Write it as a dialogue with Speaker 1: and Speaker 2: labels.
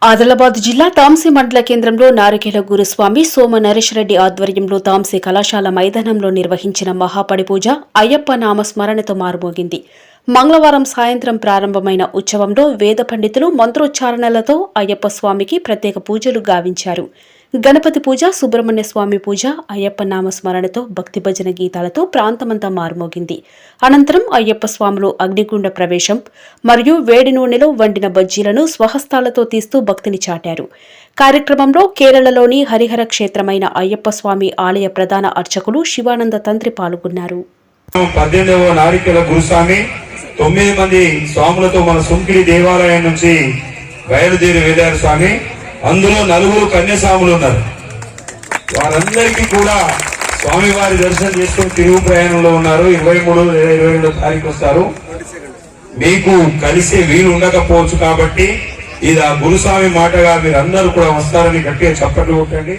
Speaker 1: ఆదిలాబాద్ జిల్లా తాంసీ మండల కేంద్రంలో నారికేల గురుస్వామి సోమ నరేష్ రెడ్డి ఆధ్వర్యంలో తాంసీ కళాశాల మైదానంలో నిర్వహించిన మహాపడి పూజ అయ్యప్ప నామస్మరణతో మారుమోగింది. మంగళవారం సాయంత్రం ప్రారంభమైన ఉత్సవంలో వేద పండితులు మంత్రోచ్చారణలతో అయ్యప్ప స్వామికి ప్రత్యేక పూజలు గావించారు. గణపతి పూజ, సుబ్రహ్మణ్య స్వామి పూజ, అయ్యప్ప నామస్మరణతో భక్తి భజన గీతాలతో ప్రాంతమంతా మారుమోగింది. అనంతరం అయ్యప్ప స్వాములు అగ్నిగుండ ప్రవేశం మరియు వేడి నూనెలో వండిన బజ్జీలను స్వహస్తాలతో తీస్తూ భక్తిని చాటారు. కార్యక్రమంలో కేరళలోని హరిహర క్షేత్రమైన అయ్యప్ప స్వామి ఆలయ ప్రధాన అర్చకులు శివానంద తంత్రి పాల్గొన్నారు.
Speaker 2: 18వ నారికేల గురుస్వామి 9 మంది స్వాములతో మన సుంకిడి దేవాలయం నుంచి బయలుదేరి వెళ్ళారు స్వామి. అందులో 4 కన్యాస్వాములు ఉన్నారు. వారందరికీ కూడా స్వామివారి దర్శనం చేసుకుని తిరుగు ప్రయాణంలో ఉన్నారు. 23 లేదా 22 తారీఖు వస్తారు. మీకు కలిసే వీలు ఉండకపోవచ్చు కాబట్టి ఇది ఆ గురుస్వామి మాటగా మీరందరూ కూడా వస్తారని గట్టిగా చప్పట్లు కొట్టండి.